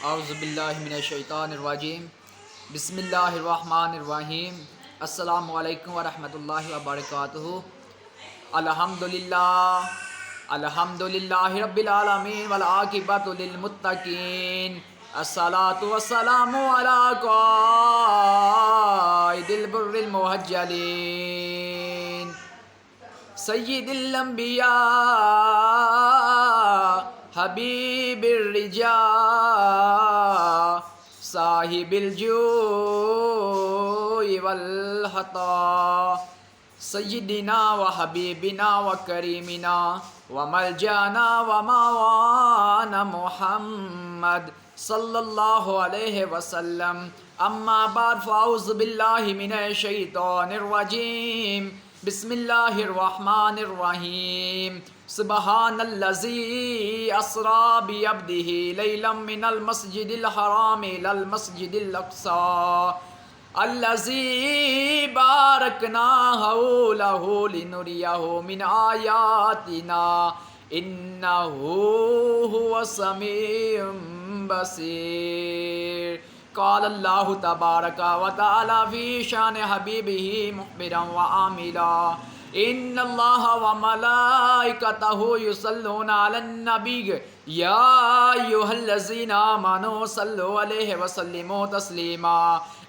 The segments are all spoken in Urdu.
اعوذ باللہ من الشیطان الرجیم بسم اللہ الرحمن الرحیم السلام علیکم ورحمۃ اللہ وبرکاتہ۔ الحمدللہ رب العالمین والعاقبۃ للمتقین، الصلاۃ والسلام علی قائد البر المحجلین سید الانبیاء حبیب الرجاء صاحب الجود والحطا، سیدنا و حبیبنا و کریمنا و ملجانا و موانا محمد صلی اللہ علیہ وسلم۔ اما بعد فاعوذ باللہ من الشیطان الرجیم، بسم اللہ الرحمن الرحیم۔ سبحان الذی اسریٰ بعبدہ لیلا من المسجد الحرام الی المسجد الاقصی الذی بارکنا حولہ لنریہ من آیاتنا انہ هو السمیع بصیر۔ قال اللہ تبارک و تعالی فی شان حبیبہ مخبرا و عاملا، ان اللہ و ملائکتہ یصلون علی النبی یا ایھا الذین آمنوا صلوا علیہ وسلموا تسلیما۔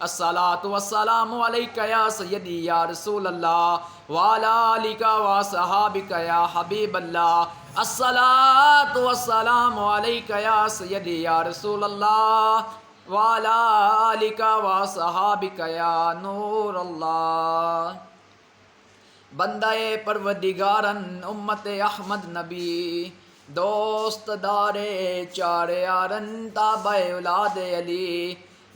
الصلاۃ والسلام علیک یا سیدی یا رسول اللہ وعلی آلک واصحابک یا حبیب اللہ۔ الصلاۃ والسلام علیک یا سیدی یا رسول اللہ وعلی آلک واصحابک یا نور اللہ۔ بندہ پروردگارن امت احمد نبی، دوست دار چار یارن تابع اولاد علی،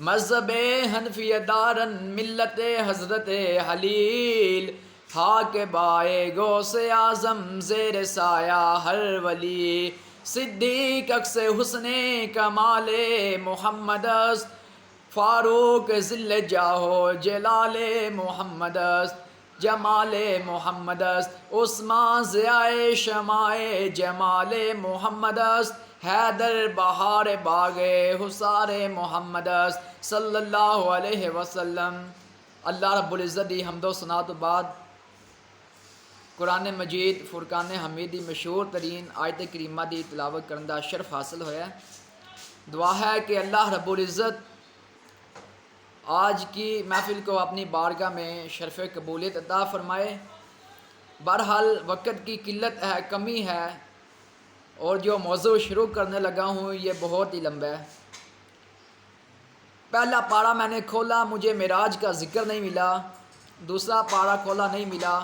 مذہب حنفی دارن ملت حضرت حلیل، خاک بائے غوث اعظم زیر سایہ ہر ولی، صدیق اکس حسن کمال محمد است، فاروق ذل جاہ جلال محمد است، جمال محمد است، عثمان ضیاء شمع جمال محمد است، حیدر بہار باغ حسار محمد است صلی اللہ علیہ وسلم۔ اللہ رب العزت دی حمد و ثنا تو بعد قرآن مجید فرقان حمیدی مشہور ترین آیت کریمہ دی تلاوت کرن دا شرف حاصل ہویا ہے۔ دعا ہے کہ اللہ رب العزت آج کی محفل کو اپنی بارگاہ میں شرف قبولیت عطا فرمائے۔ بہرحال وقت کی قلت ہے، کمی ہے، اور جو موضوع شروع کرنے لگا ہوں یہ بہت ہی لمبا ہے۔ پہلا پارہ میں نے کھولا، مجھے معراج کا ذکر نہیں ملا، دوسرا پارہ کھولا نہیں ملا،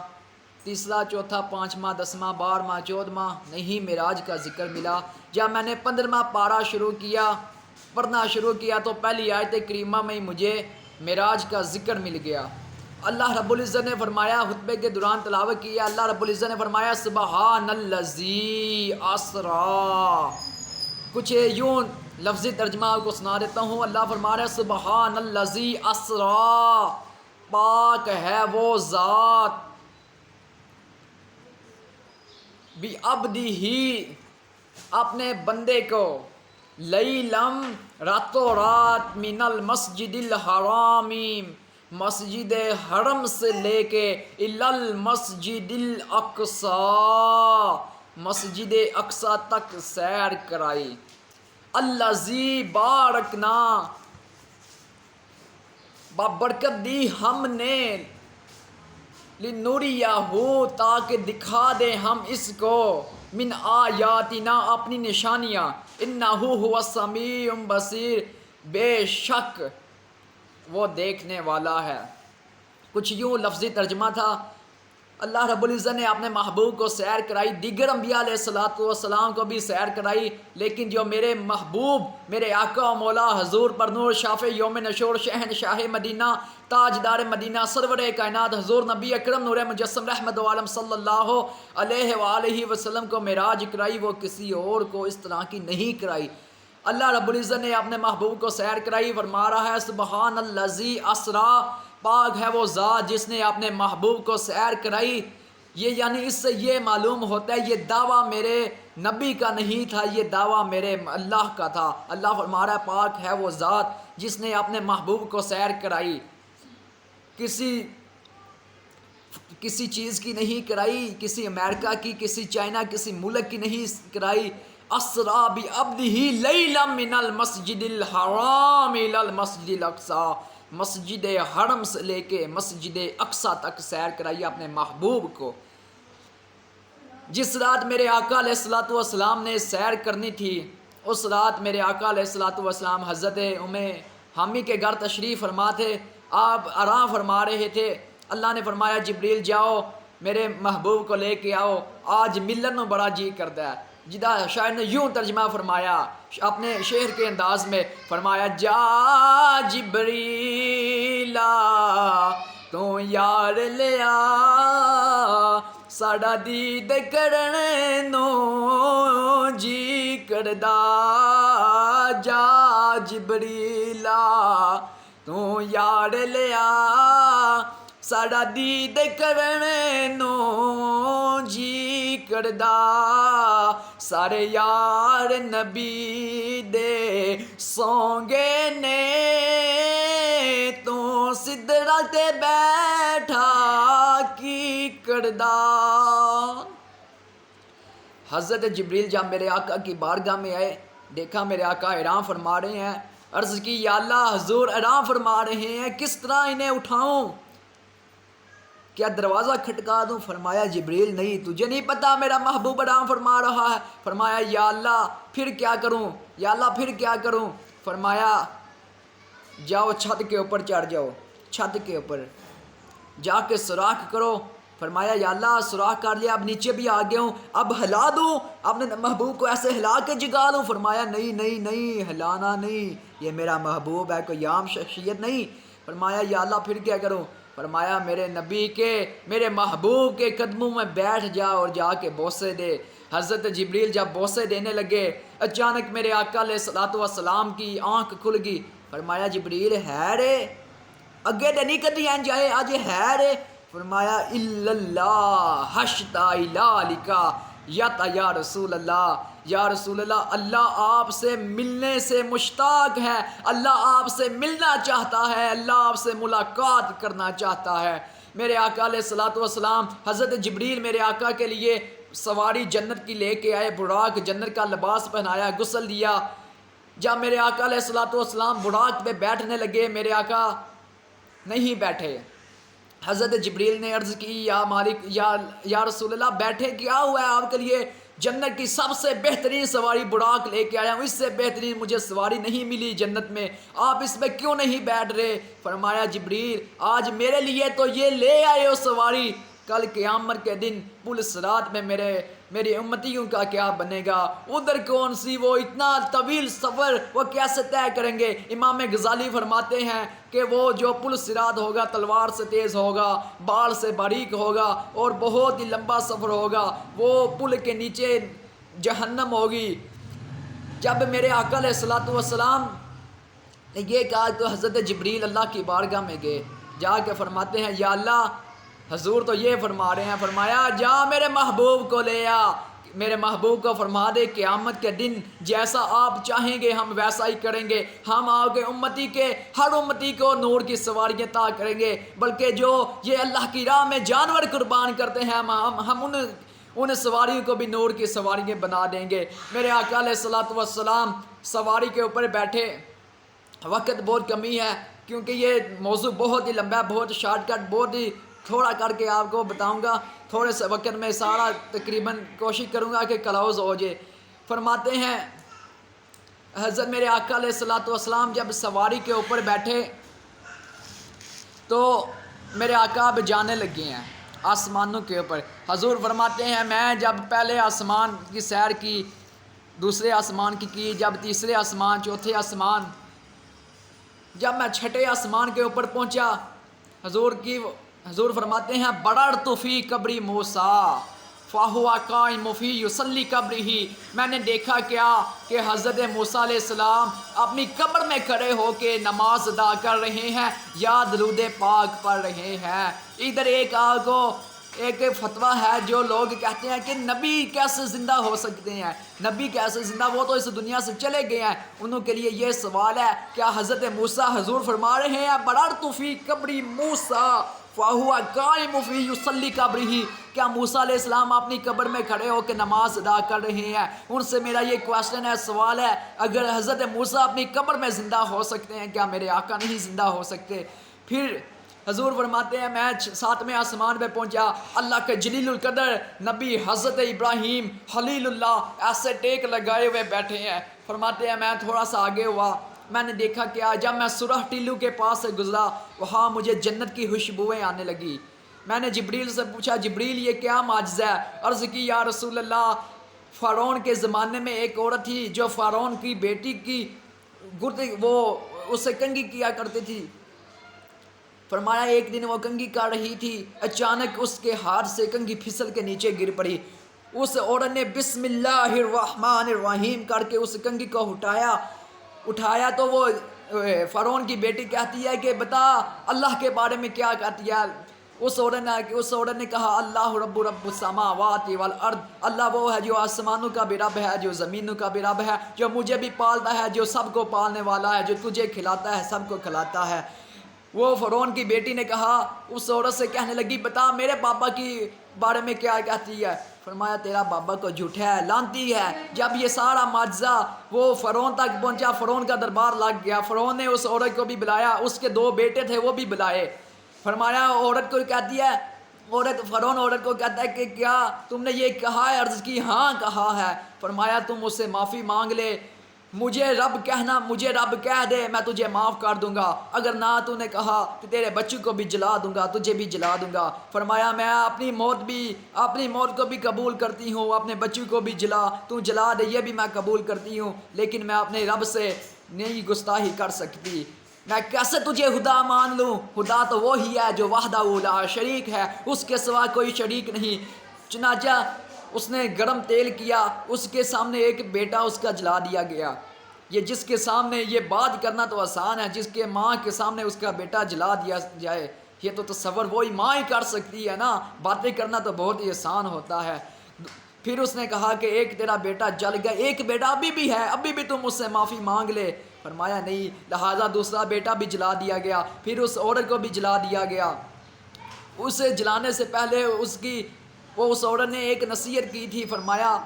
تیسرا چوتھا پانچواں دسواں بارہواں چودھواں نہیں معراج کا ذکر ملا۔ جب میں نے 15واں پارہ پڑھنا شروع کیا تو پہلی آیت کریمہ میں مجھے معراج کا ذکر مل گیا۔ اللہ رب العزت نے فرمایا، خطبے کے دوران تلاوت کیا، اللہ رب العزت نے فرمایا سبحان الذی اسریٰ۔ کچھ یوں لفظی ترجمہ کو سنا دیتا ہوں۔ اللہ فرما رہا ہے سبحان الذی اسریٰ، پاک ہے وہ ذات، بعبدہ اپنے بندے کو، لیلم راتوں رات، من المسجد الحرام مسجد حرم سے لے کے، الی المسجد الاقصی مسجد اقصی تک سیر کرائی، الذی بارکنا بابرکت دی ہم نے، لنوریہ تاکہ دکھا دیں ہم اس کو، من آیاتنا اپنی نشانیاں، انہ هو السمیع بصیر بے شک وہ دیکھنے والا ہے۔ کچھ یوں لفظی ترجمہ تھا۔ اللہ رب العزت نے اپنے محبوب کو سیر کرائی، دیگر انبیاء علیہ السلام کو بھی سیر کرائی، لیکن جو میرے محبوب، میرے آقا و مولا حضور پر نور شافع یوم نشور، شہنشاہ مدینہ، تاجدار مدینہ، سرور کائنات حضور نبی اکرم نور مجسم رحمت عالم صلی اللہ علیہ وآلہ وسلم کو معراج کرائی، وہ کسی اور کو اس طرح کی نہیں کرائی۔ اللہ رب العزت نے اپنے محبوب کو سیر کرائی، فرما رہا ہے سبحان الذی اسریٰ، پاک ہے وہ ذات جس نے اپنے محبوب کو سیر کرائی یہ یعنی اس سے یہ معلوم ہوتا ہے یہ دعویٰ میرے نبی کا نہیں تھا، یہ دعویٰ میرے اللہ کا تھا۔ اللہ فرما رہا ہے پاک ہے وہ ذات جس نے اپنے محبوب کو سیر کرائی، کسی چیز کی نہیں کرائی، کسی امریکہ کی، کسی چائنا، کسی ملک کی نہیں کرائی۔ اسرا بعبدہ لیلا من المسجد الحرام الی المسجد الاقصی، مسجد حرم سے لے کے مسجد اقصی تک سیر کرائی اپنے محبوب کو۔ جس رات میرے آقا علیہ الصلوۃ والسلام نے سیر کرنی تھی، اس رات میرے آقا علیہ الصلوۃ والسلام حضرت ام حامی کے گھر تشریف فرما تھے، آپ آرام فرما رہے تھے۔ اللہ نے فرمایا جبریل جاؤ میرے محبوب کو لے کے آؤ، آج ملن میں بڑا جی کرتا ہے۔ جدہ شاعر نے یوں ترجمہ فرمایا اپنے شعر کے انداز میں، فرمایا جا جبریلا تو یار لیا ساڑا دید کرنے نو جی کردا، جا جبریلا تو یار لیا ساڑا دید کرنے نو جی کردا، سارے یار نبی دے سونگے نے تو سدرا تے بیٹھا کی کردا۔ حضرت جبریل جب میرے آقا کی بارگاہ میں آئے، دیکھا میرے آقا احرام فرما رہے ہیں، عرض کی یا اللہ حضور احرام فرما رہے ہیں، کس طرح انہیں اٹھاؤں، کیا دروازہ کھٹکا دوں؟ فرمایا جبریل نہیں، تجھے نہیں پتا میرا محبوب احرام فرما رہا ہے؟ فرمایا یا اللہ پھر کیا کروں، یا اللہ پھر کیا کروں؟ فرمایا جاؤ چھت کے اوپر چڑھ جاؤ، چھت کے اوپر جا کے سوراخ کرو۔ فرمایا یا اللہ سوراخ کر لیا، اب نیچے بھی آ گیا ہوں، اب ہلا دوں اپنے محبوب کو، ایسے ہلا کے جگا دوں؟ فرمایا نہیں نہیں نہیں، ہلانا نہیں، یہ میرا محبوب ہے، کوئی عام شخصیت نہیں۔ فرمایا یا اللہ پھر کیا کروں؟ فرمایا میرے نبی کے، میرے محبوب کے قدموں میں بیٹھ جا اور جا کے بوسے دے۔ حضرت جبریل جب بوسے دینے لگے، اچانک میرے آقا علیہ الصلوۃ والسلام کی آنکھ کھل گئی۔ فرمایا جبریل ہے رے، اگے دے نہیں کدی این جائے، آج ہے رے؟ فرمایا الا اللہ حشتا الالکا یتا یا رسول اللہ، یا رسول اللہ اللہ آپ سے ملنے سے مشتاق ہے، اللہ آپ سے ملنا چاہتا ہے، اللہ آپ سے ملاقات کرنا چاہتا ہے۔ میرے آقا علیہ الصلوۃ والسلام حضرت جبریل میرے آقا کے لیے سواری جنت کی لے کے آئے، براق جنت کا لباس پہنایا، غسل دیا۔ جب میرے آقا علیہ الصلوۃ والسلام براق پہ بیٹھنے لگے، میرے آقا نہیں بیٹھے۔ حضرت جبریل نے عرض کی یا مالک، یا رسول اللہ بیٹھے کیا ہوا ہے آپ کے لیے؟ جنت کی سب سے بہترین سواری براق لے کے آیا ہوں، اس سے بہترین مجھے سواری نہیں ملی جنت میں، آپ اس میں کیوں نہیں بیٹھ رہے؟ فرمایا جبریل آج میرے لیے تو یہ لے آئے ہو سواری، کل قیامت کے دن پل صراط میں میری امتیوں کا کیا بنے گا؟ ادھر کون سی وہ اتنا طویل سفر وہ کیسے طے کریں گے؟ امام غزالی فرماتے ہیں کہ وہ جو پل صراط ہوگا تلوار سے تیز ہوگا، بال سے باریک ہوگا اور بہت ہی لمبا سفر ہوگا، وہ پل کے نیچے جہنم ہوگی۔ جب میرے آقا علیہ الصلوۃ والسلام نے یہ کہا تو حضرت جبریل اللہ کی بارگاہ میں گئے، جا کے فرماتے ہیں یا اللہ حضور تو یہ فرما رہے ہیں، فرمایا جا میرے محبوب کو لے آ، میرے محبوب کو فرما دے قیامت کے دن جیسا آپ چاہیں گے ہم ویسا ہی کریں گے، ہم آپ کے امتی کے ہر امتی کو نور کی سواریاں عطا کریں گے، بلکہ جو یہ اللہ کی راہ میں جانور قربان کرتے ہیں ہم ان سواریوں کو بھی نور کی سواریاں بنا دیں گے۔ میرے آقا علیہ الصلوۃ والسلام سواری کے اوپر بیٹھے، وقت بہت کمی ہے کیونکہ یہ موضوع بہت ہی لمبا ہے، بہت شارٹ کٹ، بہت ہی تھوڑا کر کے آپ کو بتاؤں گا، تھوڑے سے وقت میں سارا تقریباً کوشش کروں گا کہ کلوز ہو جائے۔ فرماتے ہیں حضرت میرے آقا علیہ الصلوۃ والسلام جب سواری کے اوپر بیٹھے تو میرے آقا اب جانے لگے ہیں آسمانوں کے اوپر۔ حضور فرماتے ہیں میں جب پہلے آسمان کی سیر کی، دوسرے آسمان کی، جب تیسرے آسمان، چوتھے آسمان، جب میں چھٹے آسمان کے اوپر پہنچا، حضور فرماتے ہیں بڑرت فی قبری موسیٰ فہو قائم فی یصلی قبرہ، میں نے دیکھا کیا کہ حضرت موسیٰ علیہ السلام اپنی قبر میں کھڑے ہو کے نماز ادا کر رہے ہیں یا درود پاک پڑھ رہے ہیں۔ ادھر ایک آنکھ کو ایک فتویٰ ہے جو لوگ کہتے ہیں کہ نبی کیسے زندہ ہو سکتے ہیں، نبی کیسے زندہ، وہ تو اس دنیا سے چلے گئے ہیں۔ انہوں کے لیے یہ سوال ہے، کیا حضرت موسیٰ حضور فرما رہے ہیں بررت فی قبر موسیٰ فہو قائم فی یصلی قبرہ، کیا موسیٰ علیہ السلام اپنی قبر میں کھڑے ہو کے نماز ادا کر رہے ہیں؟ ان سے میرا یہ کویسچن ہے، سوال ہے، اگر حضرت موسیٰ اپنی قبر میں زندہ ہو سکتے ہیں، کیا میرے آقا نہیں زندہ ہو سکتے؟ پھر حضور فرماتے ہیں میں 7ویں آسمان پہ پہنچا، اللہ کے جلیل القدر نبی حضرت ابراہیم خلیل اللہ ایسے ٹیک لگائے ہوئے بیٹھے ہیں۔ فرماتے ہیں میں تھوڑا سا آگے ہوا، میں نے دیکھا کیا، جب میں سورہ ٹیلو کے پاس سے گزرا وہاں مجھے جنت کی خوشبوئیں آنے لگی۔ میں نے جبریل سے پوچھا جبریل یہ کیا معجزہ ہے؟ عرض کی یا رسول اللہ، فرعون کے زمانے میں ایک عورت تھی جو فرعون کی بیٹی کی وہ اسے کنگھی کیا کرتی تھی۔ فرمایا ایک دن وہ کنگھی کر رہی تھی، اچانک اس کے ہاتھ سے کنگھی پھسل کے نیچے گر پڑی۔ اس عورت نے بسم اللہ الرحمن الرحیم کر کے اس کنگھی کو اٹھایا تو وہ فرعون کی بیٹی کہتی ہے کہ بتا اللہ کے بارے میں کیا کہتی ہے؟ اس عورت نے کہا اللہ رب السماوات والارض، اللہ وہ ہے جو آسمانوں کا بھی رب ہے، جو زمینوں کا بھی رب ہے، جو مجھے بھی پالتا ہے، جو سب کو پالنے والا ہے، جو تجھے کھلاتا ہے سب کو کھلاتا ہے۔ وہ فرعون کی بیٹی نے کہا، اس عورت سے کہنے لگی بتا میرے بابا کی بارے میں کیا کہتی ہے؟ فرمایا تیرا بابا کو جھوٹا ہے، لانتی ہے۔ جب یہ سارا معجزہ وہ فرعون تک پہنچا، فرعون کا دربار لگ گیا، فرعون نے اس عورت کو بھی بلایا، اس کے 2 بیٹے تھے وہ بھی بلائے۔ فرمایا عورت کو کہتی ہے، فرعون عورت کو کہتا ہے کہ کیا تم نے یہ کہا ہے؟ عرض کی ہاں کہا ہے۔ فرمایا تم اس سے معافی مانگ لے، مجھے رب کہہ دے میں تجھے معاف کر دوں گا، اگر نہ تو نے کہا تو تیرے بچوں کو بھی جلا دوں گا، تجھے بھی جلا دوں گا۔ فرمایا میں اپنی موت کو بھی قبول کرتی ہوں، اپنے بچوں کو بھی تو جلا دے یہ بھی میں قبول کرتی ہوں، لیکن میں اپنے رب سے نہیں گستاخی کر سکتی۔ میں کیسے تجھے خدا مان لوں؟ خدا تو وہی ہے جو وحدہ لا شریک ہے، اس کے سوا کوئی شریک نہیں۔ چنانچہ اس نے گرم تیل کیا، اس کے سامنے ایک بیٹا اس کا جلا دیا گیا۔ یہ جس کے سامنے یہ بات کرنا تو آسان ہے، جس کے ماں کے سامنے اس کا بیٹا جلا دیا جائے، یہ تو تصور وہی ماں ہی کر سکتی ہے نا، باتیں کرنا تو بہت ہی آسان ہوتا ہے۔ پھر اس نے کہا کہ ایک تیرا بیٹا جل گیا، ایک بیٹا ابھی بھی ہے، ابھی بھی تم اس سے معافی مانگ لے۔ فرمایا نہیں، لہٰذا دوسرا بیٹا بھی جلا دیا گیا، پھر اس عورت کو بھی جلا دیا گیا۔ اسے جلانے سے پہلے اس عورت نے ایک نصیحت کی تھی، فرمایا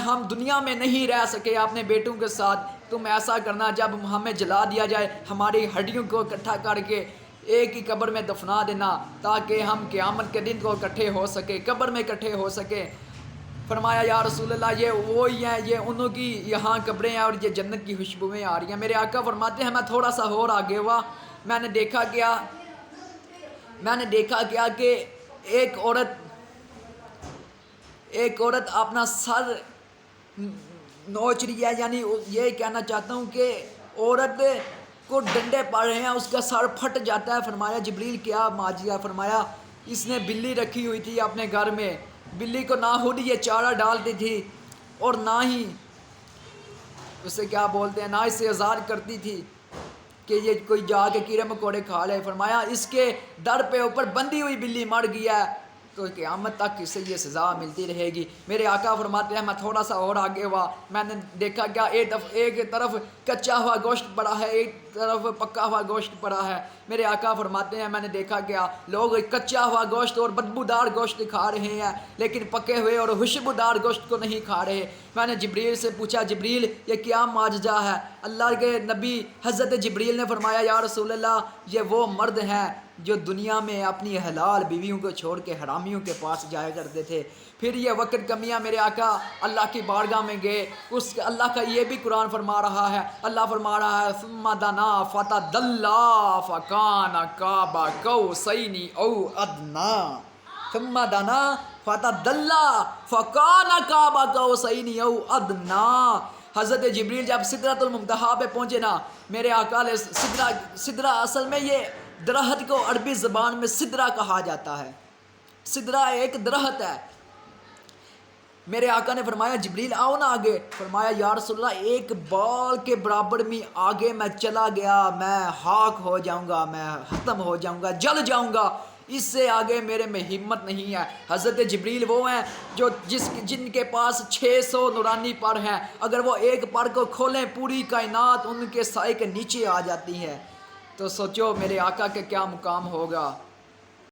ہم دنیا میں نہیں رہ سکے اپنے بیٹوں کے ساتھ، تم ایسا کرنا جب ہمیں جلا دیا جائے ہماری ہڈیوں کو اکٹھا کر کے ایک ہی قبر میں دفنا دینا تاکہ ہم قیامت کے دن کو اکٹھے ہو سکے، قبر میں اکٹھے ہو سکے۔ فرمایا یا رسول اللہ یہ وہی ہیں، یہ انہوں کی یہاں قبریں ہیں اور یہ جنت کی خوشبوئیں آ رہی ہیں۔ میرے آقا فرماتے ہیں میں تھوڑا سا اور آگے ہوا، میں نے دیکھا کیا کہ ایک عورت اپنا سر نوچ رہی ہے، یعنی یہ کہنا چاہتا ہوں کہ عورت کو ڈنڈے پڑ رہے ہیں، اس کا سر پھٹ جاتا ہے۔ فرمایا جبریل کیا معجزہ؟ فرمایا اس نے بلی رکھی ہوئی تھی اپنے گھر میں، بلی کو نہ خود یہ چارہ ڈالتی تھی اور نہ ہی اسے کیا بولتے ہیں، نہ اسے آزاد کرتی تھی کہ یہ کوئی جا کے کیڑے مکوڑے کھا لے۔ فرمایا اس کے در پہ اوپر بندھی ہوئی بلی مر گیا ہے تو قیامت تک اسے یہ سزا ملتی رہے گی۔ میرے آقا فرماتے ہیں میں تھوڑا سا اور آگے ہوا، میں نے دیکھا کیا ایک طرف کچا ہوا گوشت پڑا ہے، ایک طرف پکا ہوا گوشت پڑا ہے۔ میرے آقا فرماتے ہیں میں نے دیکھا کیا لوگ کچا ہوا گوشت اور بدبودار گوشت کھا رہے ہیں لیکن پکے ہوئے اور خوشبودار گوشت کو نہیں کھا رہے۔ میں نے جبریل سے پوچھا جبریل یہ کیا معجزہ ہے؟ اللہ کے نبی حضرت جبریل نے فرمایا یا رسول اللہ یہ وہ مرد ہیں جو دنیا میں اپنی حلال بیویوں کو چھوڑ کے حرامیوں کے پاس جایا کرتے تھے۔ پھر یہ وقت کمیاں میرے آقا اللہ کی بارگاہ میں گئے، اللہ کا یہ بھی قرآن فرما رہا ہے، اللہ فرما رہا ہے ثم دنا فتدلی فکان قاب قوسین او ادنی، ثم دنا فتدلی فکان قاب قوسین او ادنی۔ حضرت جبریل جب سدرۃ المنتہا پہ پہنچے نا، میرے آقا نے سدرہ اصل میں یہ درخت کو عربی زبان میں سدرہ کہا جاتا ہے، سدرہ ایک درخت ہے۔ میرے آقا نے فرمایا جبریل آؤ نا آگے۔ فرمایا یا رسول اللہ ایک بال کے برابر میں آگے میں چلا گیا میں ہاک ہو جاؤں گا، میں ختم ہو جاؤں گا، جل جاؤں گا۔ اس سے آگے میرے میں ہمت نہیں ہے۔ حضرت جبریل وہ ہیں جو جن کے پاس 600 نورانی پر ہیں، اگر وہ ایک پر کو کھولیں پوری کائنات ان کے سائے کے نیچے آ جاتی ہے۔ تو سوچو میرے آقا کے کیا مقام ہوگا۔